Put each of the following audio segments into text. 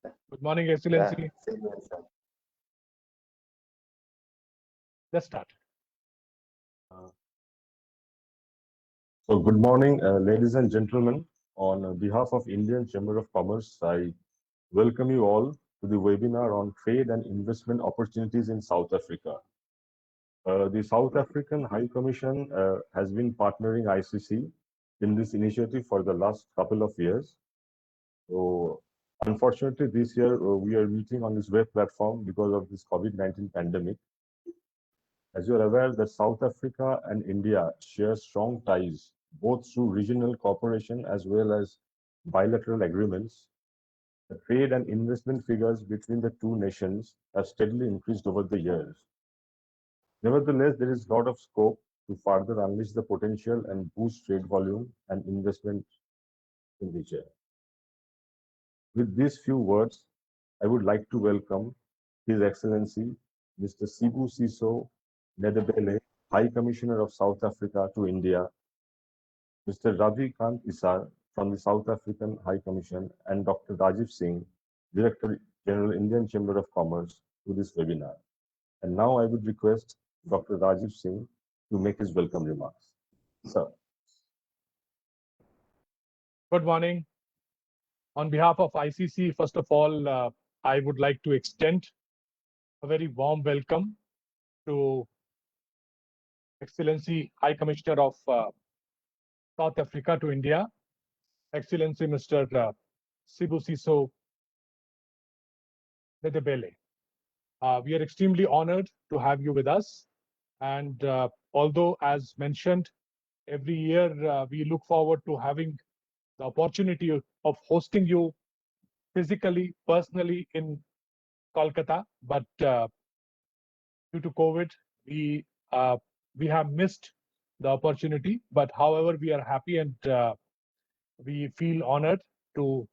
Good morning, Excellency. Same here, sir. Let's start. So good morning, ladies and gentlemen. On behalf of Indian Chamber of Commerce, I welcome you all to the webinar on trade and investment opportunities in South Africa. The South African High Commission has been partnering ICC in this initiative for the last couple of years. So unfortunately, this year we are meeting on this web platform because of this COVID-19 pandemic. As you are aware, that South Africa and India share strong ties, both through regional cooperation as well as bilateral agreements. The trade and investment figures between the two nations have steadily increased over the years. Nevertheless, there is a lot of scope to further unleash the potential and boost trade volume and investment in region. With these few words, I would like to welcome His Excellency Mr. Sibusiso Nedebele, High Commissioner of South Africa to India, Mr. Ravi Kant Isar from the South African High Commission, and Dr. Rajiv Singh, Director General, Indian Chamber of Commerce, to this webinar. And now I would request Dr. Rajiv Singh to make his welcome remarks. Sir. Good morning. On behalf of ICC, first of all, I would like to extend a very warm welcome to Excellency High Commissioner of South Africa to India, Excellency Mr. Sibusiso Nedebele. We are extremely honored to have you with us. And although, as mentioned, every year we look forward to having the opportunity of hosting you physically, personally in Kolkata, but due to COVID, we have missed the opportunity. But however, we are happy and we feel honored to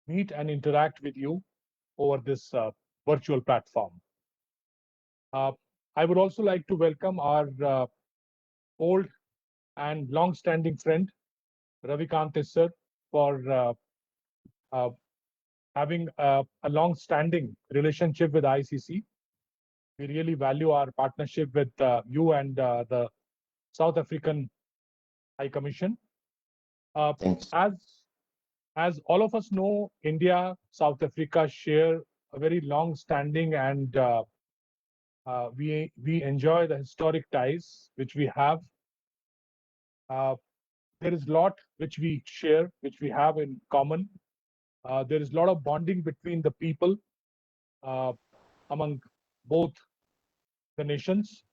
meet and interact with you over this virtual platform. I would also like to welcome our old and long-standing friend, Ravi Kant sir, for having a long-standing relationship with ICC. We really value our partnership with you and the South African High Commission. Thanks. As all of us know, India, South Africa share a very long-standing and we enjoy the historic ties which we have. There is a lot which we share, which we have in common. There is a lot of bonding between the people among both the nations.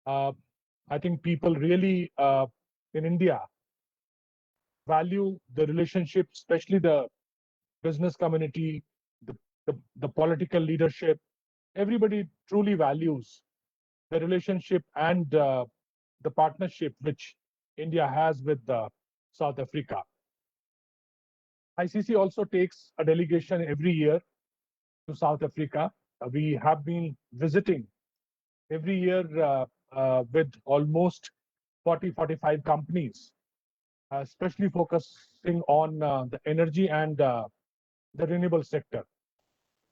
I think people really in India value the relationship, especially the business community, the political leadership. Everybody truly values the relationship and the partnership which India has with South Africa. ICC also takes a delegation every year to South Africa. We have been visiting every year with almost 40-45 companies, especially focusing on the energy and the renewable sector.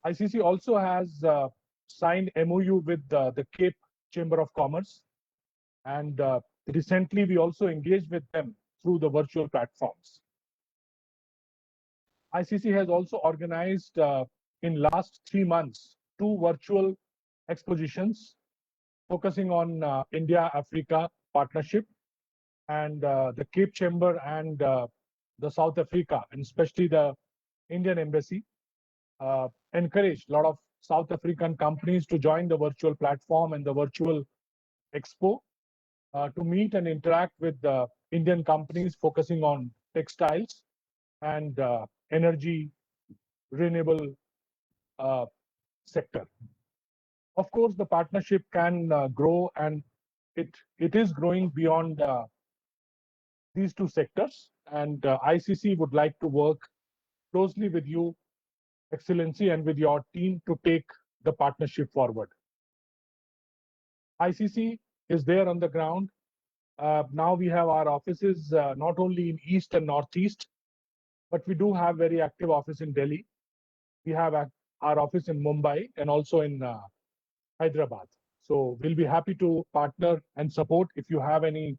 ICC also has signed MOU with the Cape Chamber of Commerce, and recently we also engaged with them through the virtual platforms. ICC has also organized in last 3 months 2 virtual expositions focusing on India-Africa partnership, and the Cape Chamber and the South Africa, and especially the Indian Embassy, encouraged a lot of South African companies to join the virtual platform and the virtual expo to meet and interact with the Indian companies focusing on textiles and energy, renewable sector. Of course, the partnership can grow, and it is growing beyond these 2 sectors. And ICC would like to work closely with you, Excellency, and with your team to take the partnership forward. ICC is there on the ground. Now we have our offices not only in East and Northeast, but we do have very active office in Delhi. we have our office in Mumbai and also in Hyderabad. So we'll be happy to partner and support if you have any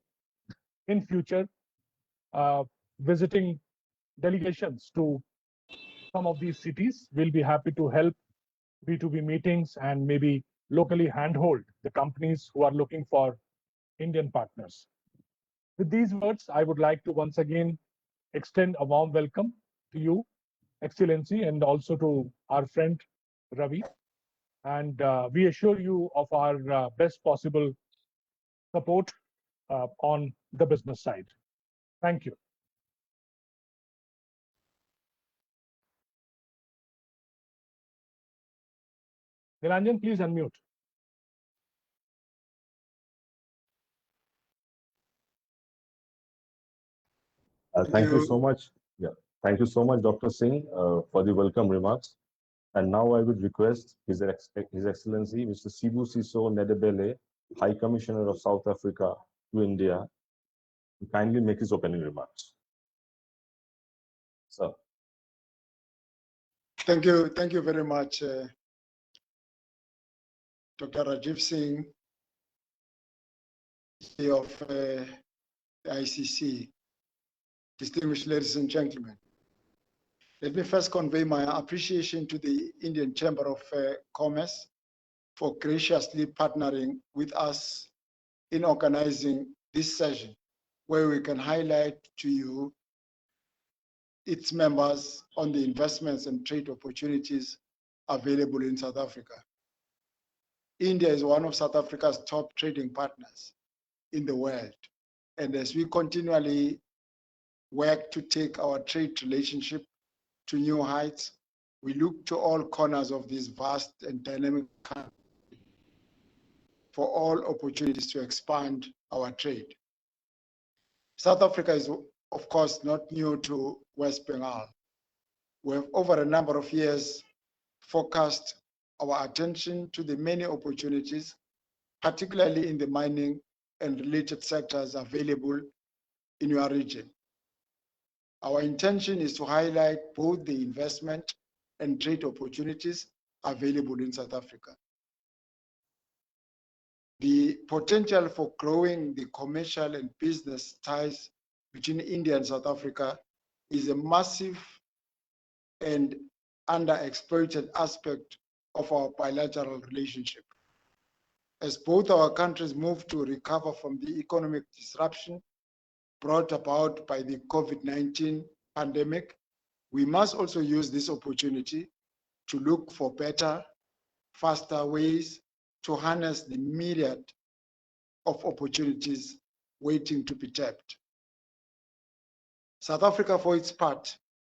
in future visiting delegations to some of these cities. We'll be happy to help B2B meetings and maybe locally handhold the companies who are looking for Indian partners. With these words, I would like to once again extend a warm welcome to you, Excellency, and also to our friend Ravi. And we assure you of our best possible support on the business side. Thank you. Niranjan, please unmute. Thank you so much. Yeah, thank you so much, Dr. Singh, for the welcome remarks. And now I would request His Excellency, Mr. Sibusiso Nedebele, High Commissioner of South Africa to India, to kindly make his opening remarks. Sir. Thank you very much, Dr. Rajiv Singh, of the ICC. Distinguished ladies and gentlemen, let me first convey my appreciation to the Indian Chamber of Commerce for graciously partnering with us in organizing this session, where we can highlight to you its members on the investments and trade opportunities available in South Africa. India is one of South Africa's top trading partners in the world. And as we continually work to take our trade relationship to new heights, we look to all corners of this vast and dynamic country for all opportunities to expand our trade. South Africa is, of course, not new to West Bengal. We have, over a number of years, focused our attention to the many opportunities, particularly in the mining and related sectors available in your region. Our intention is to highlight both the investment and trade opportunities available in South Africa. The potential for growing the commercial and business ties between India and South Africa is a massive and underexploited aspect of our bilateral relationship. As both our countries move to recover from the economic disruption brought about by the COVID-19 pandemic, we must also use this opportunity to look for better, faster ways to harness the myriad of opportunities waiting to be tapped. South Africa, for its part,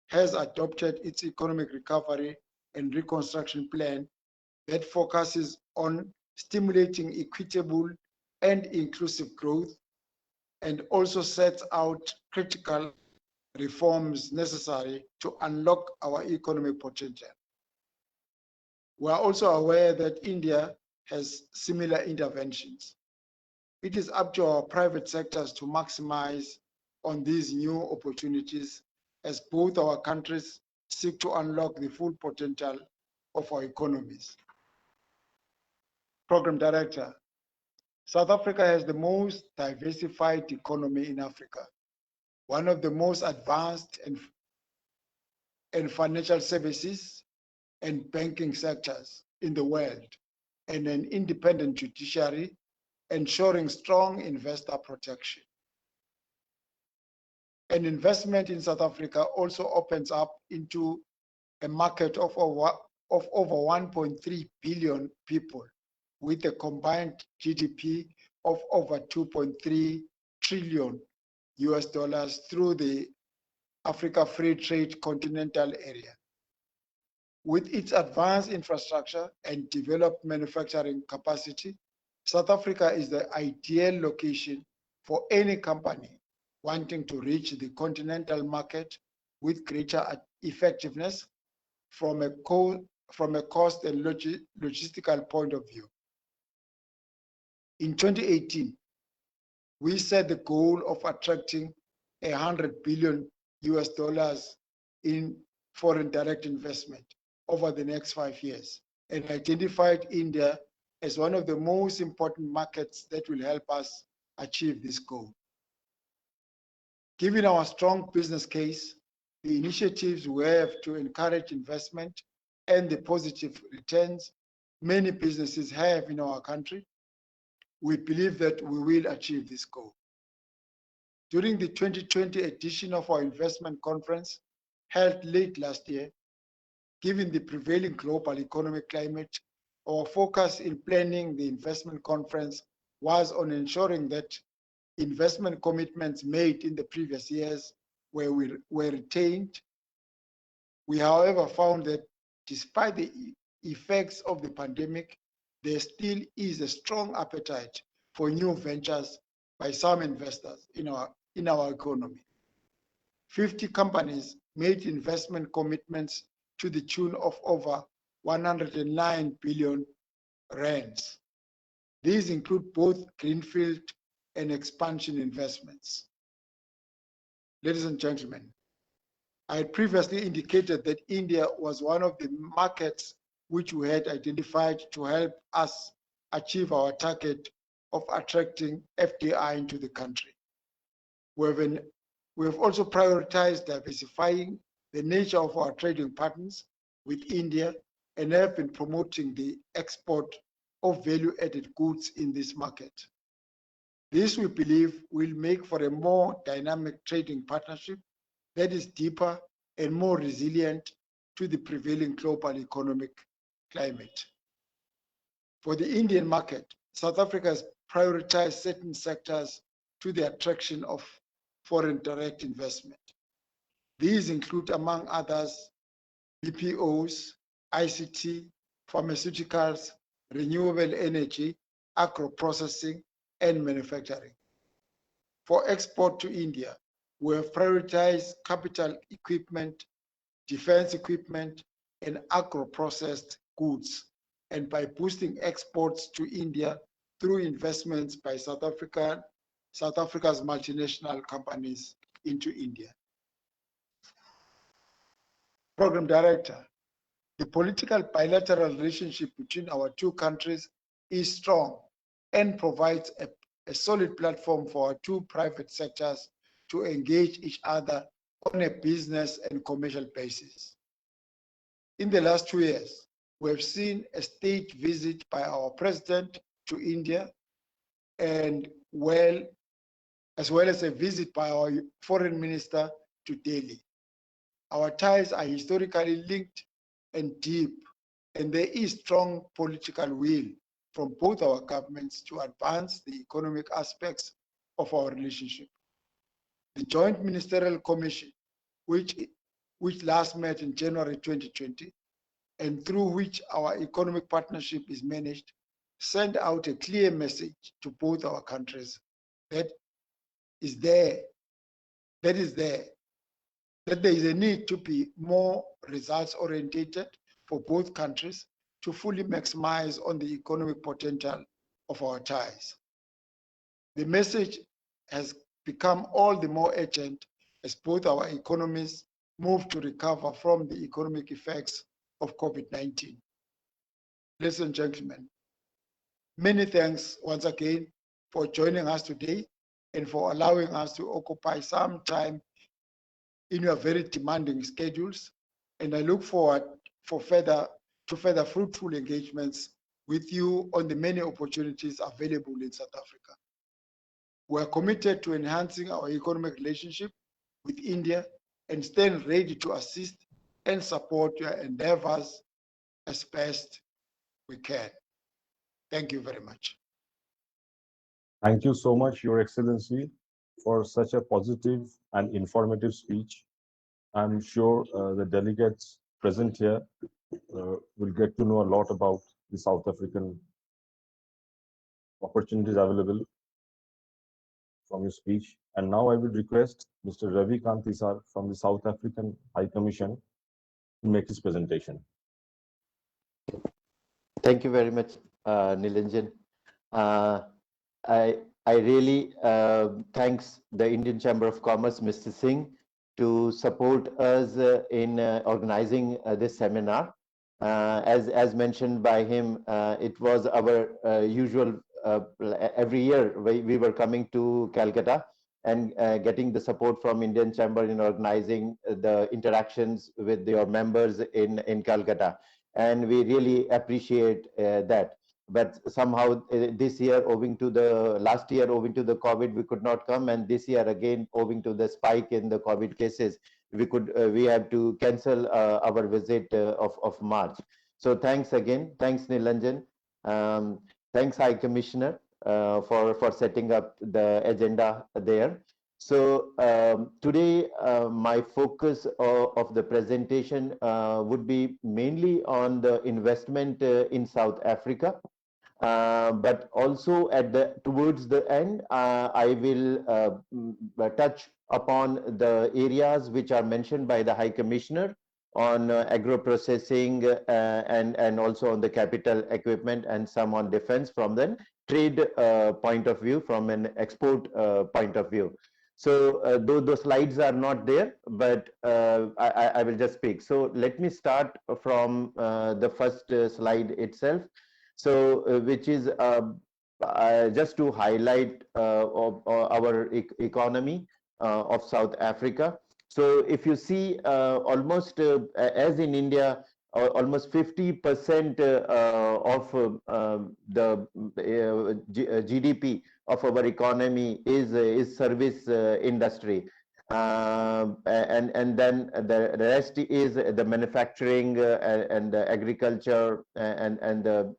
has adopted its economic recovery and reconstruction plan that focuses on stimulating equitable and inclusive growth, and also sets out critical reforms necessary to unlock our economic potential. We are also aware that India has similar interventions. It is up to our private sectors to maximize on these new opportunities as both our countries seek to unlock the full potential of our economies. Program Director, South Africa has the most diversified economy in Africa, one of the most advanced and financial services and banking sectors in the world, and an independent judiciary ensuring strong investor protection. An investment in South Africa also opens up into a market of over 1.3 billion people, with a combined GDP of over 2.3 trillion US dollars through the Africa Free Trade Continental Area. With its advanced infrastructure and developed manufacturing capacity, South Africa is the ideal location for any company wanting to reach the continental market with greater effectiveness from a cost and logistical point of view. In 2018, we set the goal of attracting 100 billion US dollars in foreign direct investment over the next 5 years and identified India as one of the most important markets that will help us achieve this goal. Given our strong business case, the initiatives we have to encourage investment and the positive returns many businesses have in our country, we believe that we will achieve this goal. During the 2020 edition of our investment conference held late last year, given the prevailing global economic climate, our focus in planning the investment conference was on ensuring that investment commitments made in the previous years were retained. We, however, found that despite the effects of the pandemic, there still is a strong appetite for new ventures by some investors in our economy. 50 companies made investment commitments to the tune of over 109 billion rands. These include both greenfield and expansion investments. Ladies and gentlemen, I had previously indicated that India was one of the markets which we had identified to help us achieve our target of attracting FDI into the country. We have also prioritized diversifying the nature of our trading partners with India and have been promoting the export of value-added goods in this market. This, we believe, will make for a more dynamic trading partnership that is deeper and more resilient to the prevailing global economic climate. For the Indian market, South Africa has prioritized certain sectors to the attraction of foreign direct investment. These include, among others, BPOs, ICT, pharmaceuticals, renewable energy, agro-processing, and manufacturing. For export to India, we have prioritized capital equipment, defense equipment, and agro-processed goods, and by boosting exports to India through investments by South Africa's multinational companies into India. Program Director, the political bilateral relationship between our two countries is strong and provides a solid platform for our two private sectors to engage each other on a business and commercial basis. In the last 2 years, we have seen a state visit by our president to India, and as well as a visit by our foreign minister to Delhi. Our ties are historically linked and deep, and there is strong political will from both our governments to advance the economic aspects of our relationship. The Joint Ministerial Commission, which last met in January 2020, and through which our economic partnership is managed, sent out a clear message to both our countries that there is a need to be more results orientated for both countries to fully maximize on the economic potential of our ties. The message has become all the more urgent as both our economies move to recover from the economic effects of COVID-19. Ladies and gentlemen, many thanks once again for joining us today and for allowing us to occupy some time in your very demanding schedules. And I look forward to further fruitful engagements with you on the many opportunities available in South Africa. We are committed to enhancing our economic relationship with India and stand ready to assist and support your endeavors as best we can. Thank you very much. Thank you so much, Your Excellency, for such a positive and informative speech. I'm sure the delegates present here will get to know a lot about the South African opportunities available from your speech. And now I would request Mr. Ravi Kantisar from the South African High Commission to make his presentation. Thank you very much, Nilanjan. I really thanks the Indian Chamber of Commerce, Mr. Singh, to support us in organizing this seminar. As mentioned by him, it was our usual every year we were coming to Calcutta and getting the support from Indian Chamber in organizing the interactions with your members in Calcutta, and we really appreciate that. But somehow this year, owing to the last year, owing to the COVID, we could not come, and this year again, owing to the spike in the COVID cases, we have to cancel our visit of March. So thanks again, thanks Nilanjan, thanks High Commissioner for setting up the agenda there. So today my focus of the presentation would be mainly on the investment in South Africa. But also towards the end, I will touch upon the areas which are mentioned by the High Commissioner on agro processing and also on the capital equipment and some on defense from the trade point of view, from an export point of view. So though the slides are not there, but I will just speak. So let me start from the first slide itself. So which is just to highlight of our economy of South Africa. So if you see almost as in India, almost 50% of the GDP of our economy is service industry. And then the rest is the manufacturing and the agriculture and the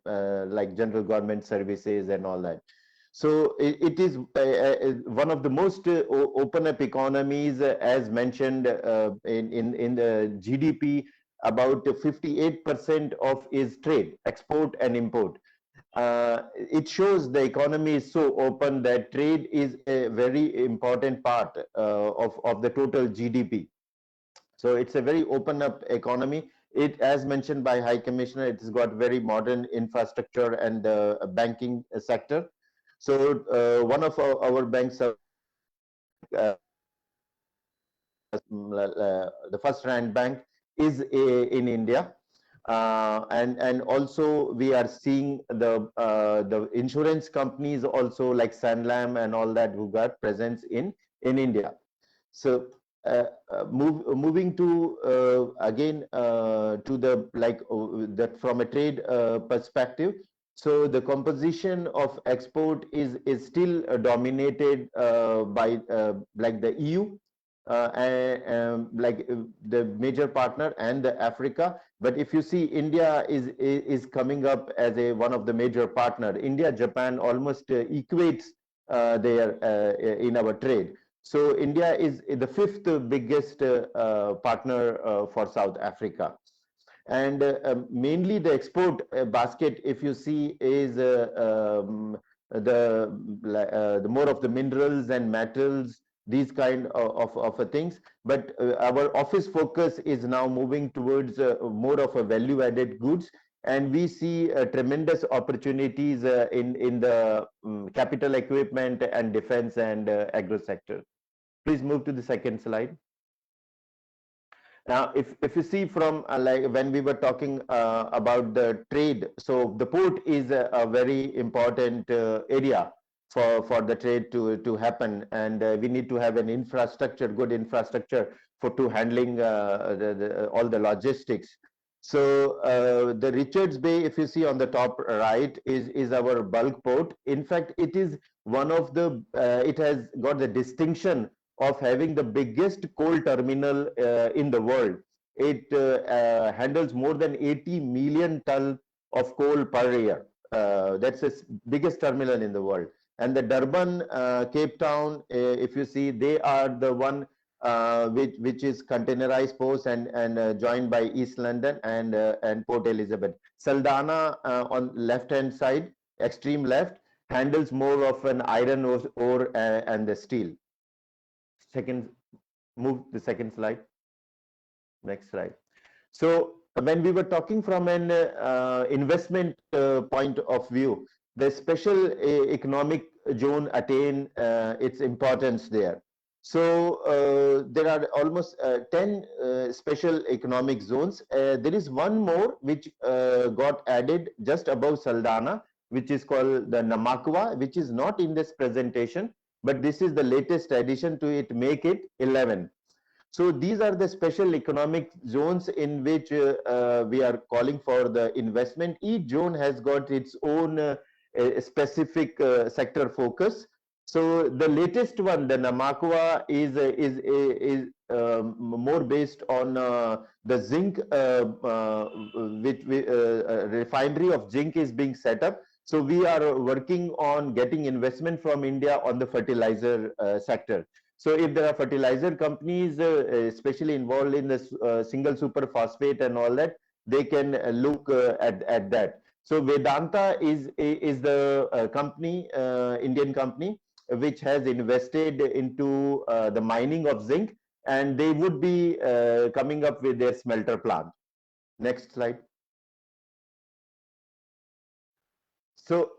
like general government services and all that. So it is one of the most open up economies, as mentioned in the GDP. About 58% of is trade, export and import. It shows the economy is so open that trade is a very important part of the total GDP. So it's a very open up economy. It, as mentioned by High Commissioner, it has got very modern infrastructure and banking sector. So one of our banks, the first ranked bank, is in India. And also we are seeing the insurance companies also like Sanlam and all that who got presence in India. So moving to again to the like that from a trade perspective. So the composition of export is still dominated by like the EU. Like the major partner and the Africa, but if you see India is coming up as one of the major partner. India, Japan almost equates there in our trade. So India is the fifth biggest partner for South Africa, and mainly the export basket, if you see, is the more of the minerals and metals, these kind of things. But our office focus is now moving towards more of a value added goods, and we see tremendous opportunities in the capital equipment and defense and agro sector. Please move to the second slide. Now, if you see from like when we were talking about the trade, so the port is a very important area for the trade to happen, and we need to have an infrastructure, good infrastructure to handling all the logistics. So the Richards Bay, if you see on the top right, is our bulk port. In fact, it is one of the it has got the distinction of having the biggest coal terminal in the world. It handles more than 80 million tons of coal per year. That's the biggest terminal in the world. And the Durban, Cape Town, if you see, they are the one which is containerized ports and joined by East London and Port Elizabeth. Saldanha on left hand side, extreme left, handles more of an iron ore and the steel. Second, move the second slide. Next slide. So when we were talking from an investment point of view, the special economic zone attain its importance there. So there are almost 10 special economic zones. There is one more which got added just above Saldana, which is called the Namakwa, which is not in this presentation, but this is the latest addition to it, make it 11. So these are the special economic zones in which we are calling for the investment. Each zone has got its own specific sector focus. So the latest one, the Namakwa, is more based on the zinc, which refinery of zinc is being set up. So we are working on getting investment from India on the fertilizer sector. So if there are fertilizer companies, especially involved in the single super phosphate and all that, they can look at that. So Vedanta is the company, Indian company, which has invested into the mining of zinc, and they would be coming up with their smelter plant. Next slide. So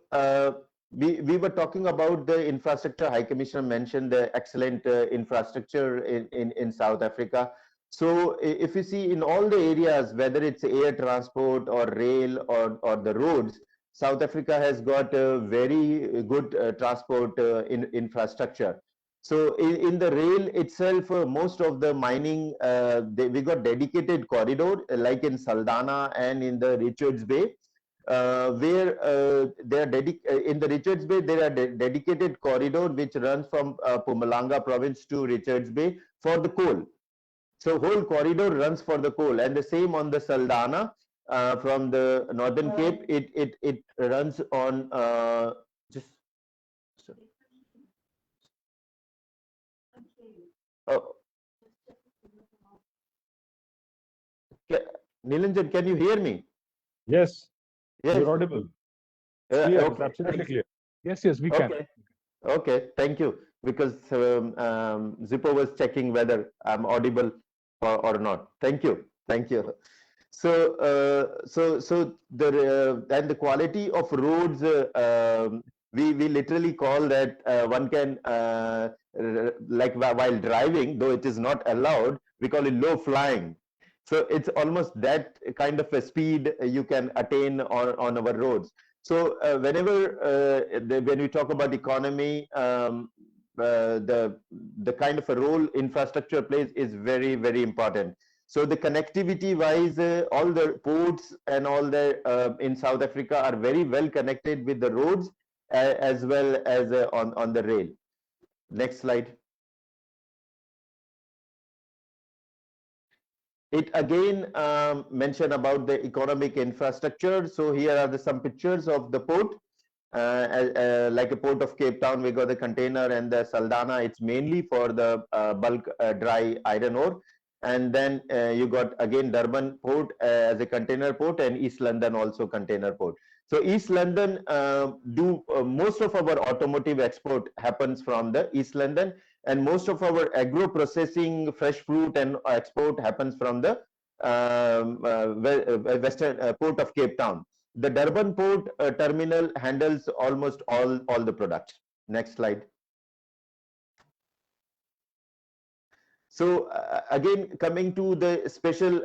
we were talking about the infrastructure. High Commissioner mentioned the excellent infrastructure in South Africa. So if you see in all the areas, whether it's air transport or rail or the roads, South Africa has got a very good transport infrastructure. So in the rail itself, most of the mining, we got dedicated corridor, like in Saldanha and in the Richards Bay, where they are in the Richards Bay, there are dedicated corridor which runs from Mpumalanga province to Richards Bay for the coal. So whole corridor runs for the coal, and the same on the Saldanha from the Northern Cape. It runs on just. Oh. Nilanjan, can you hear me? Yes, Yes. you're audible. Okay. It's absolutely clear. Yes, we can. Okay, thank you. Because Zippo was checking whether I'm audible or not. Thank you. So, and the quality of roads, we literally call that one can like while driving, though it is not allowed, we call it low flying. So it's almost that kind of a speed you can attain on our roads. So whenever when we talk about economy, the kind of a role infrastructure plays is very, very important. So the connectivity wise, all the ports and all the in South Africa are very well connected with the roads as well as on the rail. Next slide. It again mentioned about the economic infrastructure. So here are some pictures of the port. Like a port of Cape Town, we got the container, and the Saldanha, it's mainly for the bulk dry iron ore. And then you got again Durban port as a container port, and East London also container port. So East London most of our automotive export happens from the East London, and most of our agro processing, fresh fruit and export happens from the western port of Cape Town. The Durban port terminal handles almost all the products. Next slide. So again, coming to the special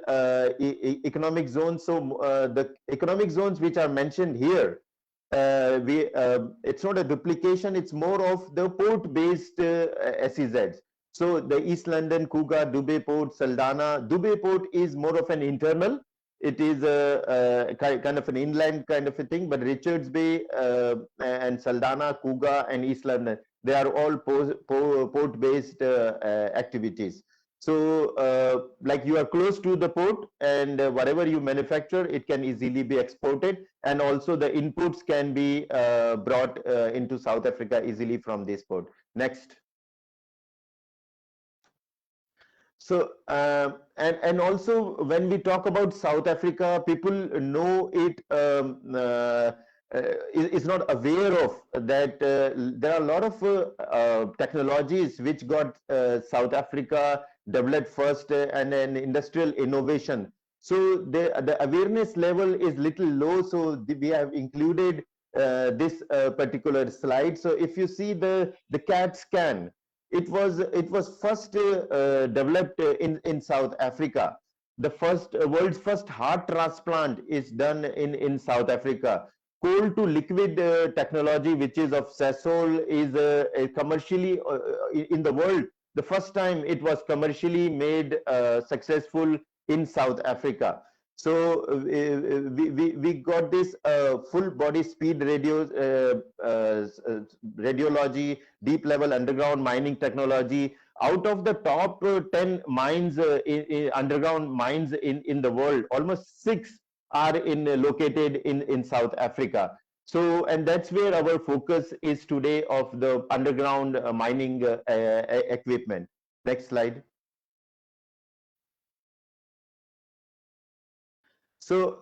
economic zones. So the economic zones which are mentioned here, it's not a duplication, it's more of the port-based SEZs. So the East London, Cougar, Dubai Port, Saldanha. Dubai Port is more of an internal. It is a kind of an inland kind of a thing, but Richards Bay and Saldanha, Cougar and East London, they are all port-based activities. So like you are close to the port, and whatever you manufacture, it can easily be exported, and also the inputs can be brought into South Africa easily from this port. Next. So and also when we talk about South Africa, people know it is not aware of that there are a lot of technologies which got South Africa developed first and an industrial innovation. So the awareness level is little low. So we have included this particular slide. So if you see the CAT scan, it was first developed in South Africa. The world's first heart transplant is done in South Africa. Coal to liquid technology, which is of Sasol, is commercially in the world. The first time it was commercially made successful in South Africa. So we got this full body speed radiology, deep level underground mining technology. Out of the top 10 mines, underground mines in the world, almost 6 are located in South Africa. So, and that's where our focus is today of the underground mining equipment. Next slide. So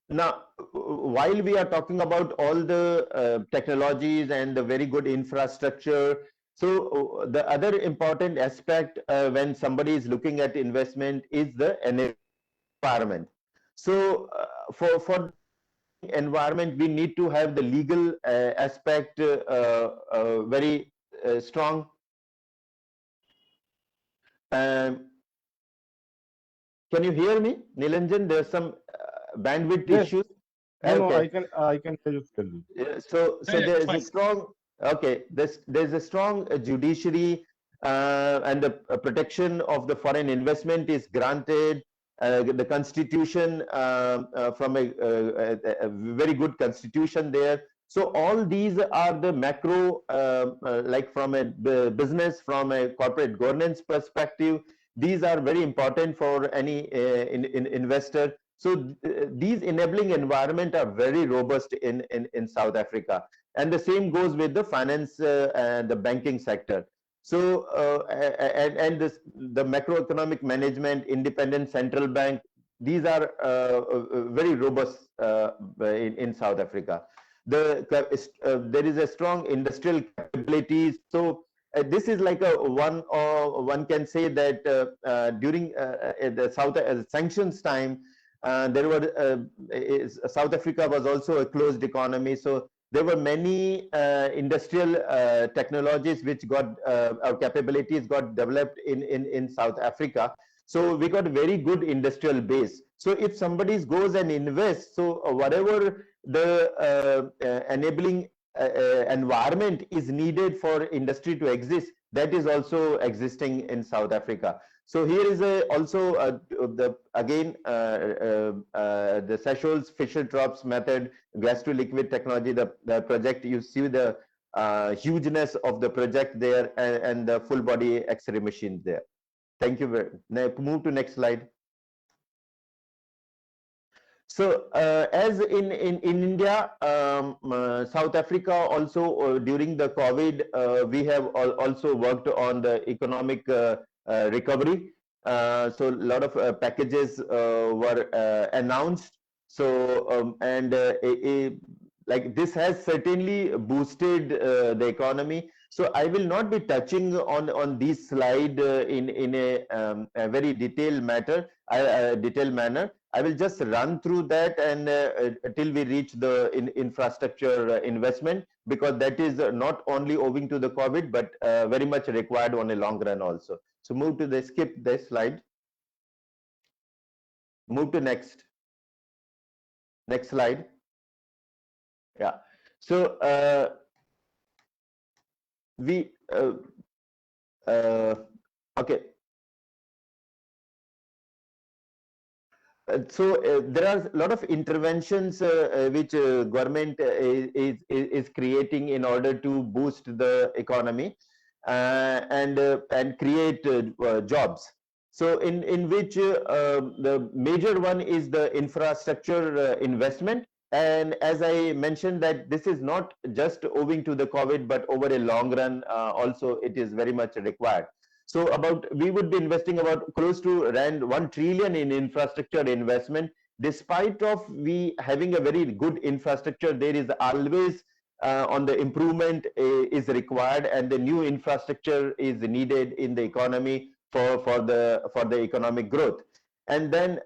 now, while we are talking about all the technologies and the very good infrastructure, so the other important aspect when somebody is looking at investment is the environment. So for environment, we need to have the legal aspect very strong. Can you hear me, Nilanjan? There's some bandwidth Yes. issues. No, Okay. I can hear you clearly. So Yeah, there's fine. a strong, okay, there's a strong judiciary and the protection of the foreign investment is granted. The constitution from a very good constitution there. So all these are the macro, like from a business, from a corporate governance perspective, these are very important for any investor. So these enabling environment are very robust in South Africa. And the same goes with the finance and the banking sector. So and the macroeconomic management, independent central bank, these are very robust in South Africa. There is a strong industrial capabilities. So this is like a one can say that during the sanctions time, there were South Africa was also a closed economy. So there were many industrial technologies which got our capabilities got developed in South Africa. So we got a very good industrial base. So if somebody goes and invests, so whatever the enabling environment is needed for industry to exist, that is also existing in South Africa. So here is also the Sasol's Fischer-Tropsch method, gas to liquid technology, the project. You see the hugeness of the project there, and the full body X-ray machine there. Thank you very much. Move to next slide. So as in India, South Africa also during the COVID, we have also worked on the economic recovery. So a lot of packages were announced. So like this has certainly boosted the economy. So I will not be touching on this slide in a very detailed manner. I will just run through that and till we reach the infrastructure investment, because that is not only owing to the COVID, but very much required on a long run also. So move to skip this slide. Move to next slide. Yeah. So okay. So there are a lot of interventions which government is creating in order to boost the economy and create jobs. So in which the major one is the infrastructure investment. And as I mentioned, that this is not just owing to the COVID, but over a long run also it is very much required. So we would be investing about close to rand 1 trillion in infrastructure investment. Despite of we having a very good infrastructure, there is always on the improvement is required, and the new infrastructure is needed in the economy for the economic growth. And then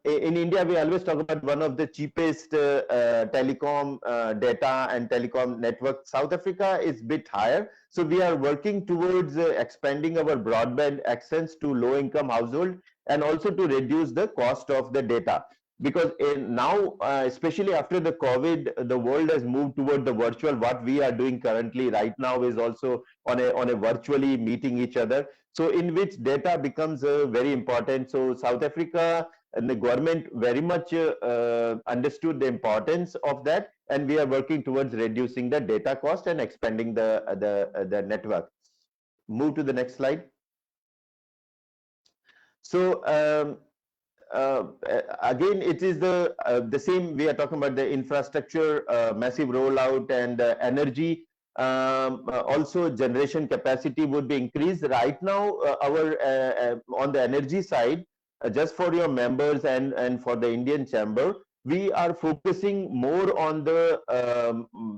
in India, we always talk about one of the cheapest telecom data and telecom network. South Africa is a bit higher. So we are working towards expanding our broadband access to low-income household and also to reduce the cost of the data. Because now, especially after the COVID, the world has moved toward the virtual. What we are doing currently right now is also on a virtually meeting each other. So in which data becomes very important. So South Africa and the government very much understood the importance of that, and we are working towards reducing the data cost and expanding the network. Move to the next slide. So again, it is the same. We are talking about the infrastructure, massive rollout, and energy. Also, generation capacity would be increased. Right now, our on the energy side, just for your members and for the Indian Chamber, we are focusing more on the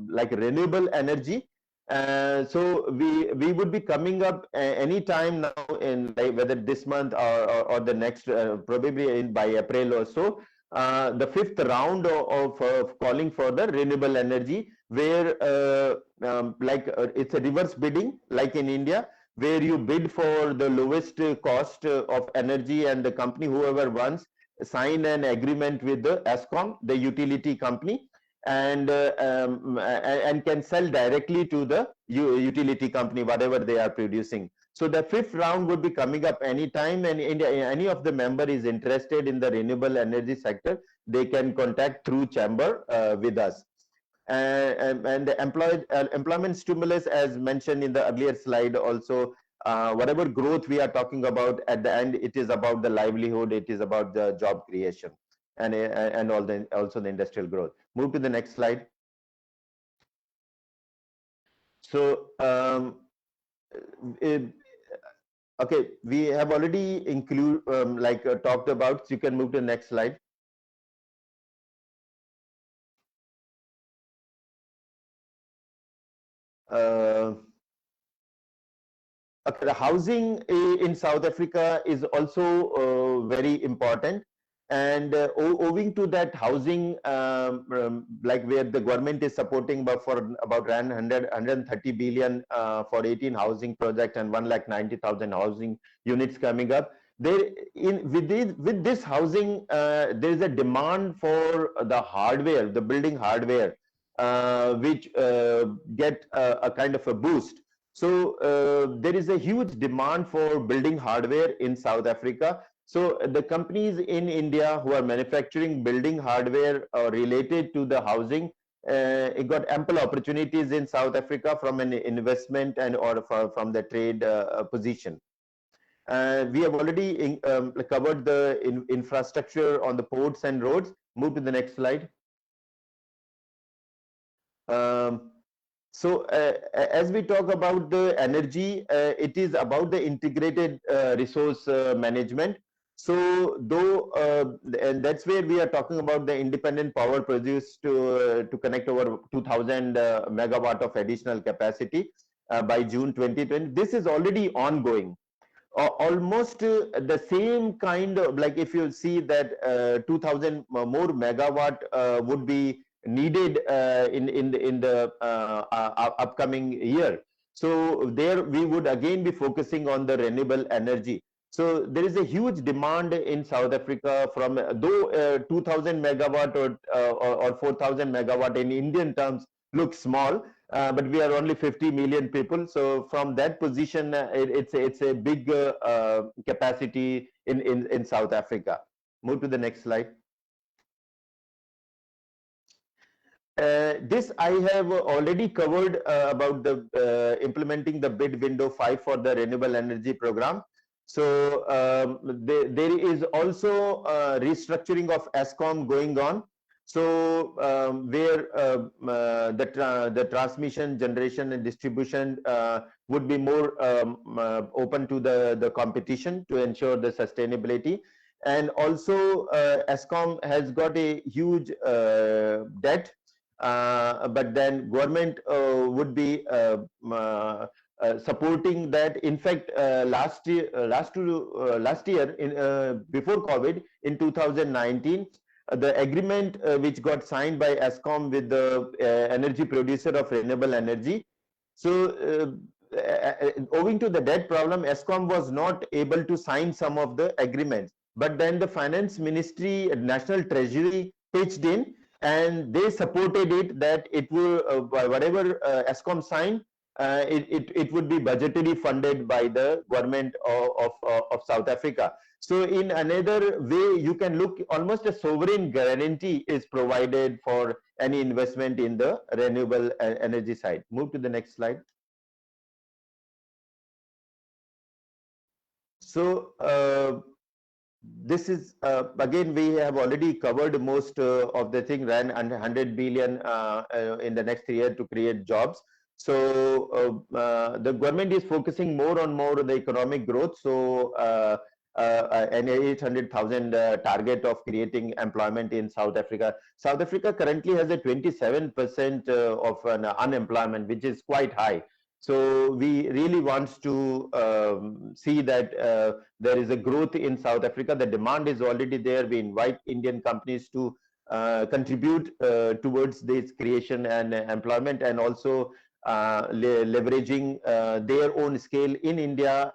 like renewable energy. So we would be coming up any time now in like whether this month or the next probably by April or so, the fifth round of calling for the renewable energy, where it's a reverse bidding like in India, where you bid for the lowest cost of energy, and the company whoever wants sign an agreement with the ESCOM, the utility company, and can sell directly to the utility company whatever they are producing. So the fifth round would be coming up anytime, and any of the member is interested in the renewable energy sector, they can contact through chamber with us. And the employment stimulus, as mentioned in the earlier slide also, whatever growth we are talking about, at the end it is about the livelihood, it is about the job creation, and also the industrial growth. Move to the next slide. So okay, we have already talked about, so you can move to the next slide. Okay, the housing in South Africa is also very important, and owing to that housing, like where the government is supporting about 130 billion for 18 housing projects and 190,000 housing units coming up. With this housing, there is a demand for the hardware, the building hardware, which get a kind of a boost. So there is a huge demand for building hardware in South Africa. So the companies in India who are manufacturing building hardware related to the housing, it got ample opportunities in South Africa from an investment and or from the trade position. We have already covered the infrastructure on the ports and roads. Move to the next slide. So as we talk about the energy, it is about the integrated resource management. So though, and that's where we are talking about the independent power produced to connect over 2000 megawatt of additional capacity by June 2020. This is already ongoing. Almost the same kind of, like if you see that 2000 more megawatt would be needed in the upcoming year. So there we would again be focusing on the renewable energy. So there is a huge demand in South Africa from, though 2000 megawatt or 4000 megawatt in Indian terms looks small, but we are only 50 million people. So from that position, it's a big capacity in South Africa. Move to the next slide. This I have already covered about the implementing the bid window 5 for the renewable energy program. So there is also restructuring of ESCOM going on. So where the transmission, generation, and distribution would be more open to the competition to ensure the sustainability. And also ESCOM has got a huge debt. But then government would be supporting that. In fact, last year, before COVID, in 2019, the agreement which got signed by ESCOM with the energy producer of renewable energy. So, owing to the debt problem, ESCOM was not able to sign some of the agreements. But then the Finance Ministry, National Treasury pitched in, and they supported it that it will whatever ESCOM signed, it would be budgetary funded by the government of South Africa. So in another way, you can look, almost a sovereign guarantee is provided for any investment in the renewable energy side. Move to the next slide. So this is again, we have already covered most of the thing, ran 100 billion in the next year to create jobs. So the government is focusing more on the economic growth. So an 800,000 target of creating employment in South Africa. South Africa currently has a 27% of an unemployment, which is quite high. So we really want to see that there is a growth in South Africa. The demand is already there. We invite Indian companies to contribute towards this creation and employment, and also leveraging their own scale in India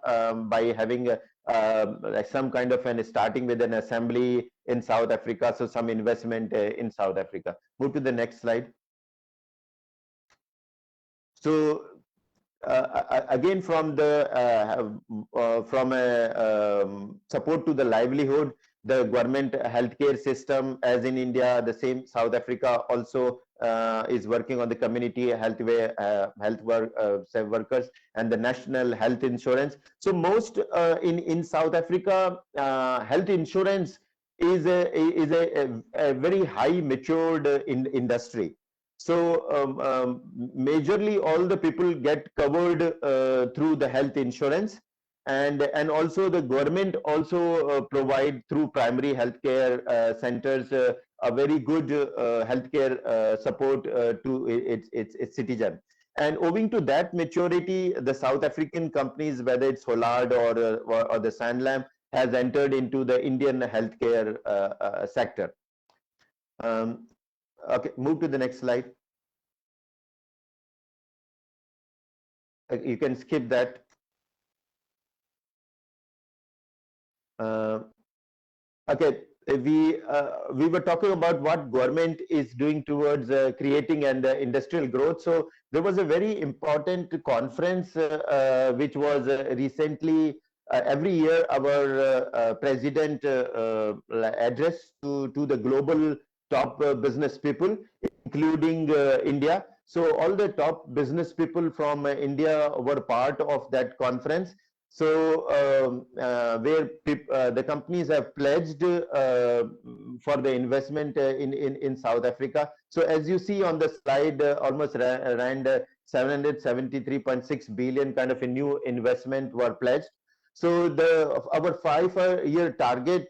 by having like some kind of starting with an assembly in South Africa. So some investment in South Africa. Move to the next slide. So again, from the support to the livelihood, the government healthcare system, as in India, the same South Africa also is working on the community health workers and the national health insurance. So most in South Africa, health insurance is a very high matured industry. So majorly all the people get covered through the health insurance, and also the government also provide through primary healthcare centers a very good healthcare support to its citizen. And owing to that maturity, the South African companies, whether it's ROLLOUT or the Sanlam, has entered into the Indian healthcare sector. Okay, move to the next slide. You can skip that. Okay, we were talking about what government is doing towards creating and industrial growth. So there was a very important conference which was recently. Every year, our president address to the global top business people, including India. So all the top business people from India were part of that conference. So where the companies have pledged for the investment in South Africa. So as you see on the slide, almost around 773.6 billion kind of a new investment were pledged. So our 5-year target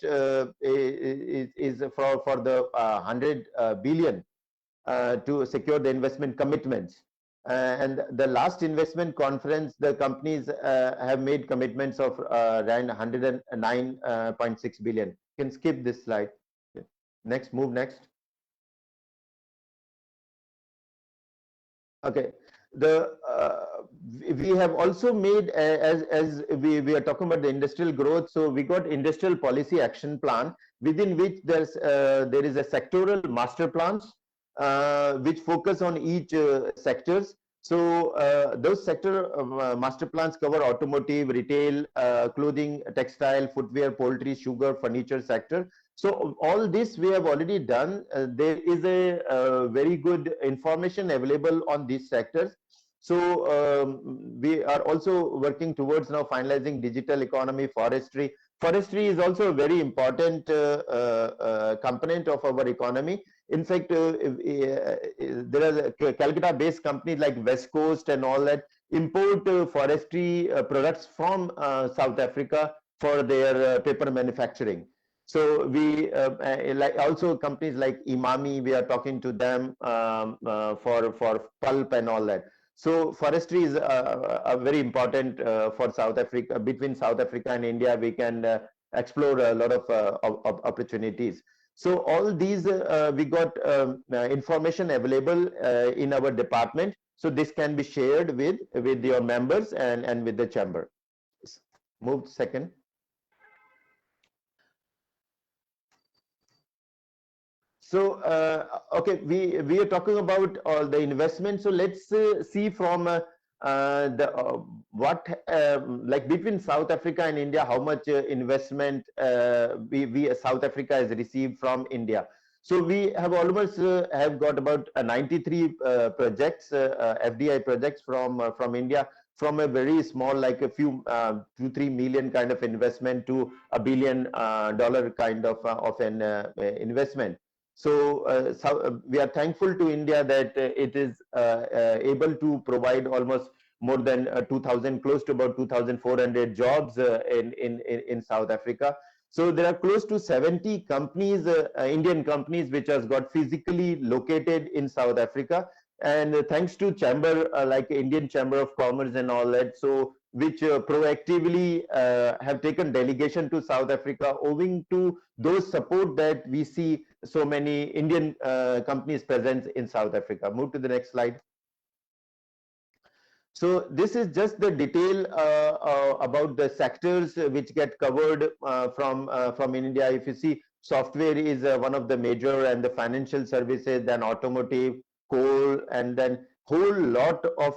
is for the 100 billion to secure the investment commitments. And the last investment conference, the companies have made commitments of around 109.6 billion. You can skip this slide. Next, move next. Okay. We have also made, as we are talking about the industrial growth, so we got industrial policy action plan, within which there is a sectoral master plans which focus on each sectors. So those sector master plans cover automotive, retail, clothing, textile, footwear, poultry, sugar, furniture sector. So all this we have already done. There is a very good information available on these sectors. So we are also working towards now finalizing digital economy, forestry. Forestry is also a very important component of our economy. In fact, there are Calcutta-based companies like West Coast and all that import forestry products from South Africa for their paper manufacturing. So we like also companies like Imami, we are talking to them for pulp and all that. So forestry is very important for South Africa. Between South Africa and India, we can explore a lot of opportunities. So all these we got information available in our department. So this can be shared with your members and with the chamber. Move second. So okay, we are talking about all the investment. So let's see from the what like between South Africa and India, how much investment we South Africa has received from India. So we have almost have got about 93 projects, FDI projects from India, from a very small, like a few 2-3 million kind of investment to $1 billion kind of an investment. So, we are thankful to India that it is able to provide almost more than 2,000, close to about 2,400 jobs in South Africa. So there are close to 70 companies, Indian companies, which has got physically located in South Africa. And thanks to Chamber, like Indian Chamber of Commerce and all that, so which proactively have taken delegation to South Africa, owing to those support that we see so many Indian companies present in South Africa. Move to the next slide. So this is just the detail about the sectors which get covered from India. If you see, software is one of the major, and the financial services, then automotive, coal, and then whole lot of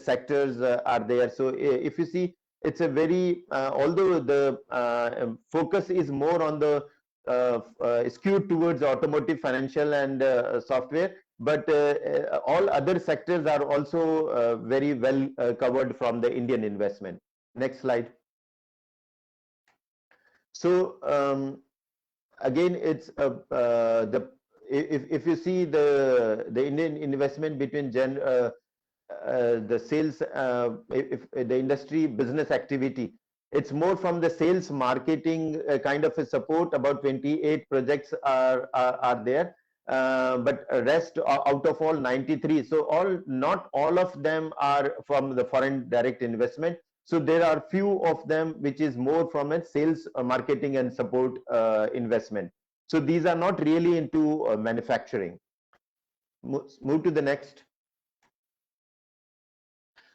sectors are there. So if you see, it's a very although the focus is more on the skewed towards automotive, financial, and software, but all other sectors are also very well covered from the Indian investment. Next slide. So again, it's the if you see the Indian investment between the sales, if the industry business activity, it's more from the sales marketing kind of a support. About 28 projects are there, but rest out of all 93. So not all of them are from the foreign direct investment. So there are few of them which is more from a sales, marketing, and support investment. So these are not really into manufacturing. Move to the next.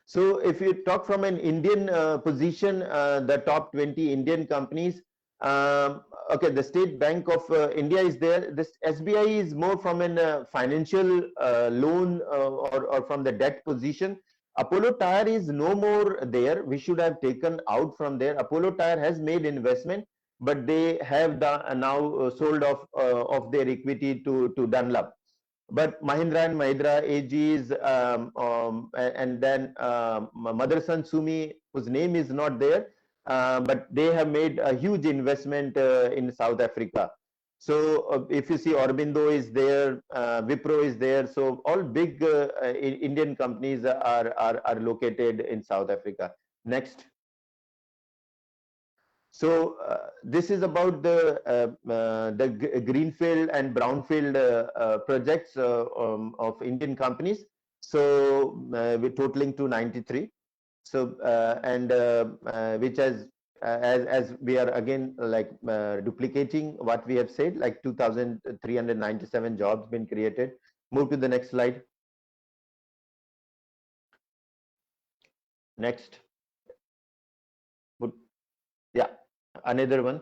So if you talk from an Indian position, the top 20 Indian companies, okay, the State Bank of India is there. This SBI is more from an financial loan or from the debt position. Apollo Tyre is no more there. We should have taken out from there. Apollo Tyre has made investment, but they have now sold off of their equity to Dunlop. But Mahindra and Mahindra AGs, and then Motherson Sumi, whose name is not there, but they have made a huge investment in South Africa. So if you see, Aurobindo is there, Wipro is there. So all big Indian companies are located in South Africa. Next. So this is about the greenfield and brownfield projects of Indian companies. So we're totaling to 93. So and which has as we are again like duplicating what we have said, like 2,397 jobs been created. Move to the next slide. Next. Yeah, another one.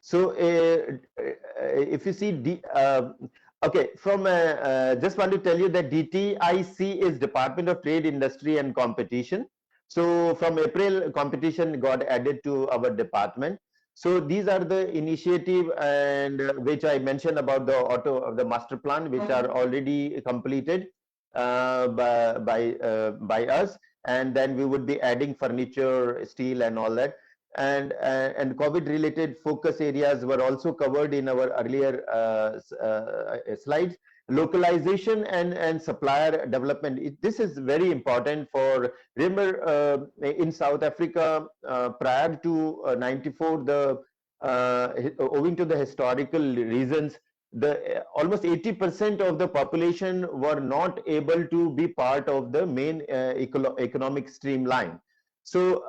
So if you see okay, from just want to tell you that DTIC is Department of Trade, Industry and Competition. So from April, competition got added to our department. So these are the initiative and which I mentioned about the master plan, which are already completed by us, and then we would be adding furniture, steel, and all that. And COVID related focus areas were also covered in our earlier slides. Localization and supplier development. This is very important for, remember, in South Africa prior to 94, owing to the historical reasons, the almost 80% of the population were not able to be part of the main economic streamline. So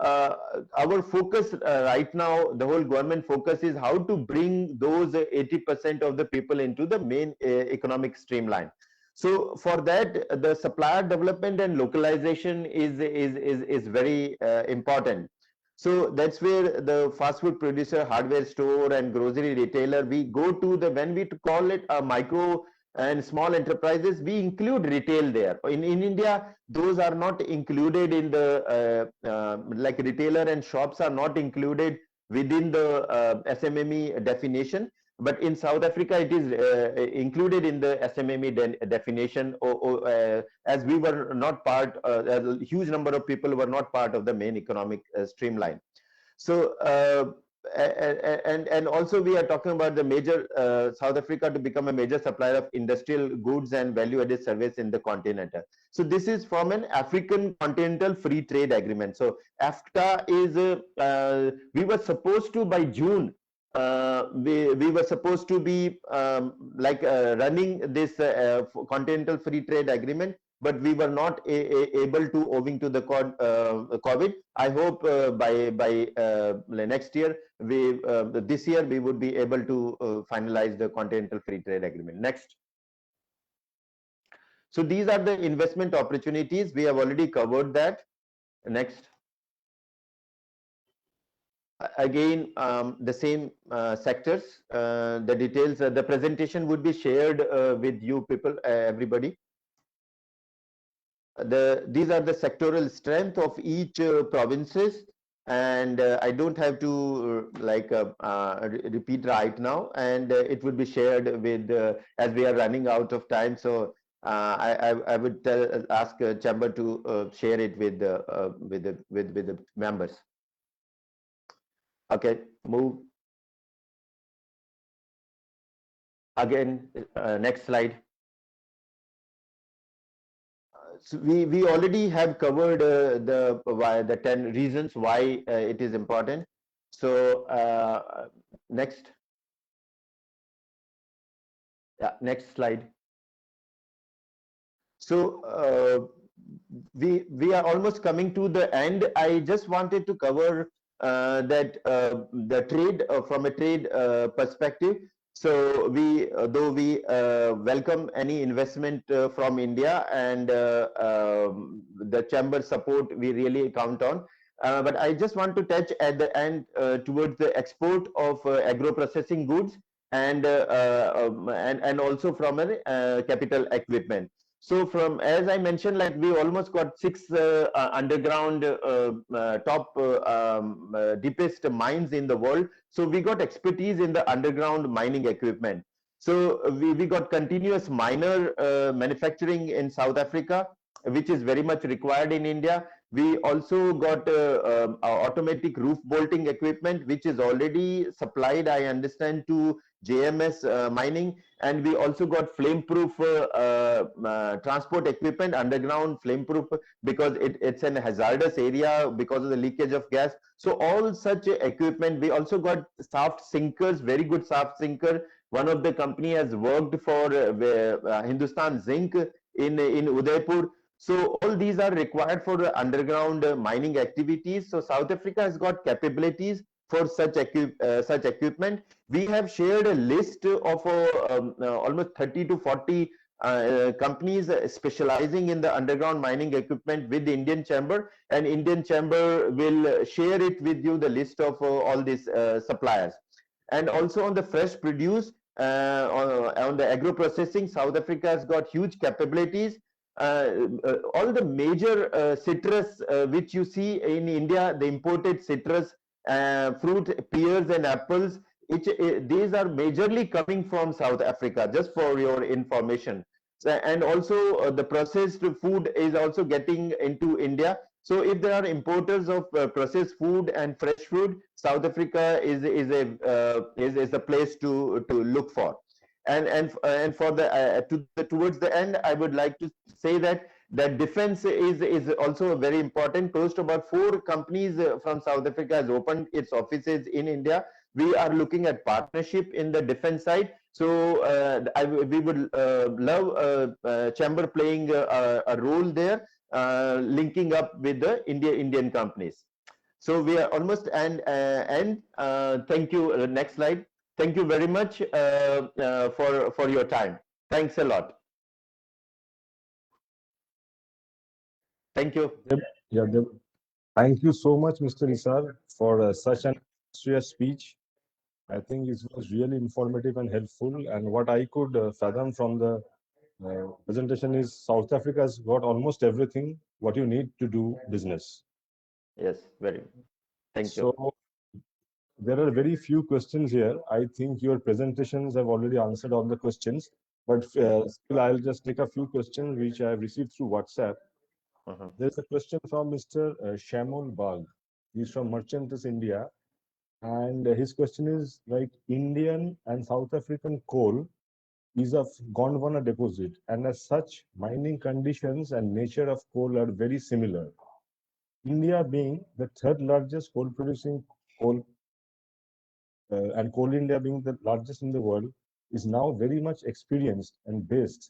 our focus right now, the whole government focus is how to bring those 80% of the people into the main economic streamline. So for that, the supplier development and localization is very important. So that's where the fast food producer, hardware store, and grocery retailer, we go to the, when we call it a micro and small enterprises, we include retail there. In India, those are not included in the like retailer and shops are not included within the SMME definition. But in South Africa, it is included in the SMME definition, as we were not part, a huge number of people were not part of the main economic streamline. So, and also we are talking about the major South Africa to become a major supplier of industrial goods and value-added service in the continent. So this is from an African Continental Free Trade Agreement. So AFTA is, we were supposed to by June, we were supposed to be running this Continental Free Trade Agreement, but we were not able to owing to the COVID. I hope by next year, this year we would be able to finalize the Continental Free Trade Agreement. Next. So these are the investment opportunities. We have already covered that. Next. Again, the same sectors, the details, the presentation would be shared with you people, everybody. These are the sectoral strength of each provinces, and I don't have to repeat right now, and it would be shared with as we are running out of time. So I would ask Chamber to share it with the members. Okay, move. Again, next slide. So we already have covered the 10 reasons why it is important. So next. Yeah, next slide. So we are almost coming to the end. I just wanted to cover that the trade from a trade perspective. So though we welcome any investment from India, and the chamber support we really count on, but I just want to touch at the end towards the export of agro processing goods and also from a capital equipment. So from, as I mentioned, like we almost got 6 underground top deepest mines in the world. So we got expertise in the underground mining equipment. So we got continuous miner manufacturing in South Africa, which is very much required in India. We also got automatic roof bolting equipment, which is already supplied, I understand, to JMS mining. And we also got flame-proof transport equipment, underground flame-proof, because it's an hazardous area because of the leakage of gas. So all such equipment. We also got shaft sinkers, very good shaft sinker. One of the company has worked for Hindustan Zinc in Udaipur. So all these are required for underground mining activities. So South Africa has got capabilities for such equipment. We have shared a list of almost 30 to 40 companies specializing in the underground mining equipment with the Indian Chamber, and Indian Chamber will share it with you, the list of all these suppliers. And also on the fresh produce, on the agro processing, South Africa has got huge capabilities. All the major citrus which you see in India, the imported citrus, fruit, pears and apples, these are majorly coming from South Africa, just for your information. And also the processed food is also getting into India. So if there are importers of processed food and fresh food, South Africa is a place to look for. And for the towards the end, I would like to say that defense is also very important. Close to about 4 companies from South Africa has opened its offices in India. We are looking at partnership in the defense side. So we would love Chamber playing a role there, linking up with the Indian companies. So we are almost and thank you. Next slide. Thank you very much for your time. Thanks a lot. Thank you. Yeah, thank you so much, Mr. Isar, for such an illustrious speech. I think it was really informative and helpful. And what I could fathom from the presentation is South Africa has got almost everything what you need to do business. Yes, very. Thank you. So there are very few questions here. I think your presentations have already answered all the questions, but still I'll just take a few questions which I have received through WhatsApp. There's a question from Mr. Shamul Bagh. He's from Merchantis India. And his question is like Indian and South African coal is of Gondwana deposit, and as such, mining conditions and nature of coal are very similar. India being the third largest coal producing coal and Coal India being the largest in the world is now very much experienced and based.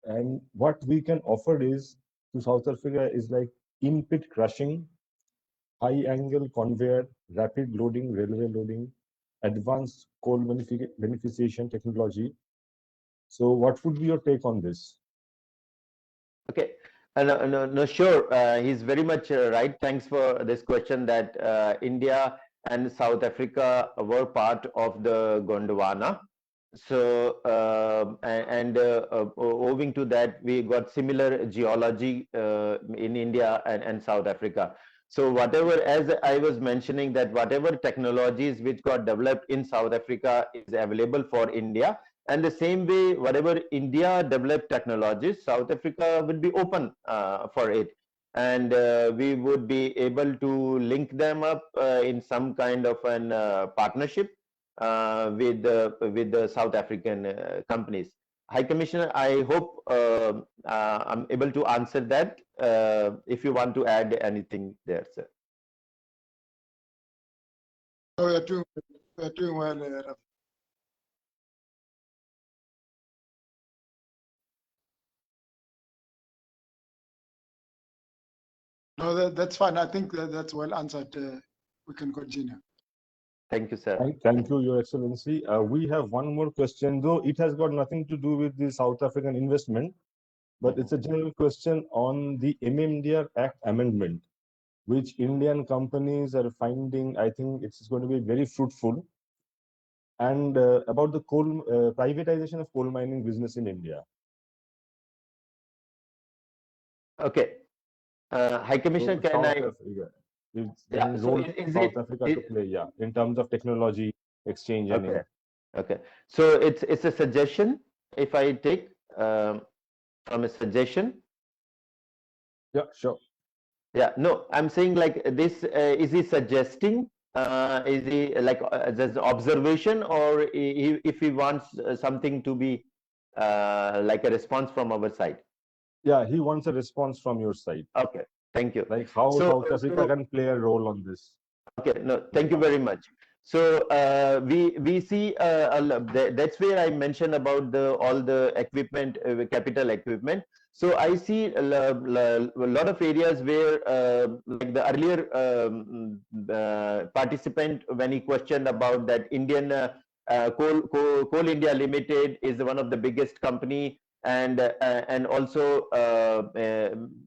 And what we can offer is to South Africa is like in-pit crushing, high angle conveyor, rapid loading, railway loading, advanced coal beneficiation technology. So what would be your take on this? Okay, no, sure. He's very much right. Thanks for this question that India and South Africa were part of the Gondwana. So, owing to that, we got similar geology in India and South Africa. So whatever, as I was mentioning, that whatever technologies which got developed in South Africa is available for India. And the same way, whatever India developed technologies, South Africa will be open for it. And we would be able to link them up in some kind of an partnership with the South African companies. High Commissioner, I hope I'm able to answer that. If you want to add anything there, sir. Oh, you're doing well, Rafi. No, that's fine. I think that's well answered. We can continue. Thank you, sir. Thank you, Your Excellency. We have one more question, though it has got nothing to do with the South African investment, but it's a general question on the MMDR Act amendment, which Indian companies are finding, I think it's going to be very fruitful, and about the coal privatization of coal mining business in India. Okay. High Commissioner, So can South I? Africa, it's Yeah, any so role is South it, Africa to play, yeah, in terms of technology exchange and okay. Okay. So it's a suggestion. If I take from a suggestion. yeah, sure. Yeah, no, I'm saying like this, is he suggesting, is he like just observation, or if he wants something to be like a response from our side? Yeah, he wants a response from your side. Okay, thank you. Like how So, South Africa can play a role on this. okay, no, thank you very much. So we see that's where I mentioned about all the equipment, capital equipment. So I see a lot of areas where like the earlier participant, when he questioned about that Indian Coal India Limited is one of the biggest company, and also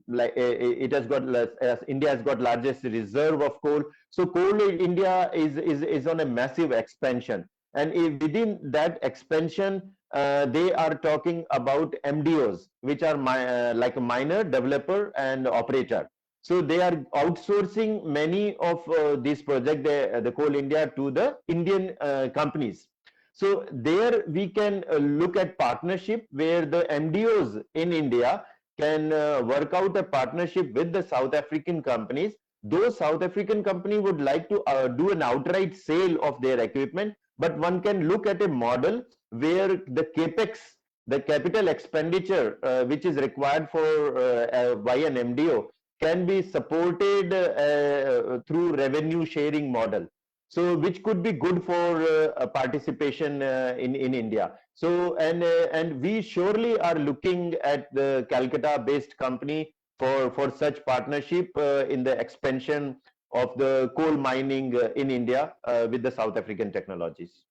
like it has got India has got largest reserve of coal. So coal in India is on a massive expansion, and within that expansion, they are talking about MDOs, which are like a miner, developer, and operator. So they are outsourcing many of these projects, the Coal India, to the Indian companies. So there we can look at partnership where the MDOs in India can work out a partnership with the South African companies. Those South African company would like to do an outright sale of their equipment, but one can look at a model where the capex, the capital expenditure which is required for by an MDO, can be supported through revenue sharing model. So which could be good for participation in India. So and we surely are looking at the Calcutta-based company for such partnership in the expansion of the coal mining in India with the South African technologies.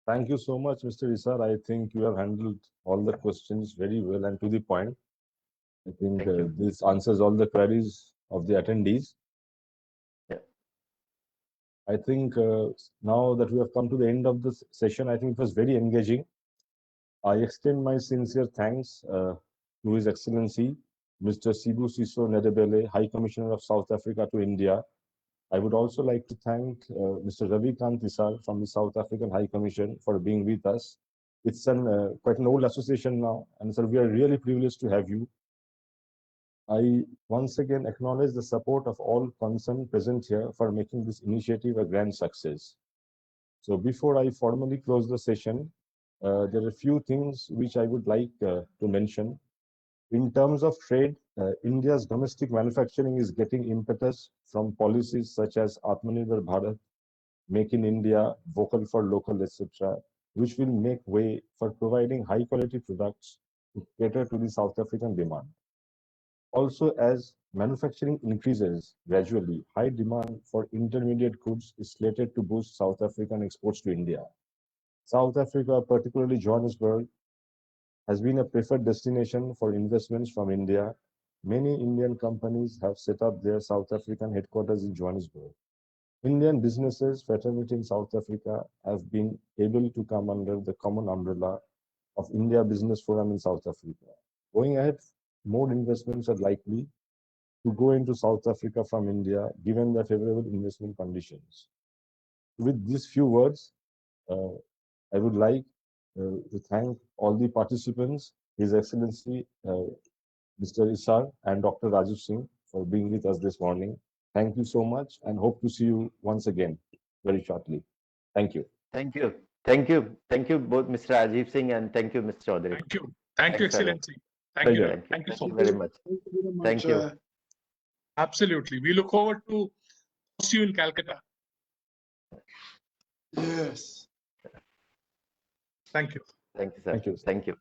Thank you so much, Mr. Isar. I think you have handled all the questions very well and to the point. I think this answers all the queries of the attendees. Yeah. I think now that we have come to the end of this session, I think it was very engaging. I extend my sincere thanks to His Excellency, Mr. Sibusiso Nedebele, High Commissioner of South Africa to India. I would also like to thank Mr. Ravikant Isar from the South African High Commission for being with us. It's quite an old association now, and so we are really privileged to have you. I once again acknowledge the support of all concerned present here for making this initiative a grand success. So before I formally close the session, there are a few things which I would like to mention. In terms of trade, India's domestic manufacturing is getting impetus from policies such as Atmanirbhar Bharat, Make in India, Vocal for Local, etc., which will make way for providing high-quality products to cater to the South African demand. Also, as manufacturing increases gradually, high demand for intermediate goods is slated to boost South African exports to India. South Africa, particularly Johannesburg, has been a preferred destination for investments from India. Many Indian companies have set up their South African headquarters in Johannesburg. Indian businesses fraternity in South Africa have been able to come under the common umbrella of India Business Forum in South Africa. Going ahead, more investments are likely to go into South Africa from India, given the favorable investment conditions. With these few words, I would like to thank all the participants, His Excellency Mr. Isar and Dr. Rajiv Singh for being with us this morning. Thank you so much and hope to see you once again very shortly. Thank you. Thank you. Thank you. Thank you both Mr. Rajiv Singh and thank you Mr. Chaudhary. Thank you. Thank you, Thanks, sir. Excellency. Thank you. Thank you So much. very much. Thank you very much. Thank you. Absolutely. We look forward to see you in Calcutta. Yes. Thank you. Thank you, sir. Thank you. Thank you.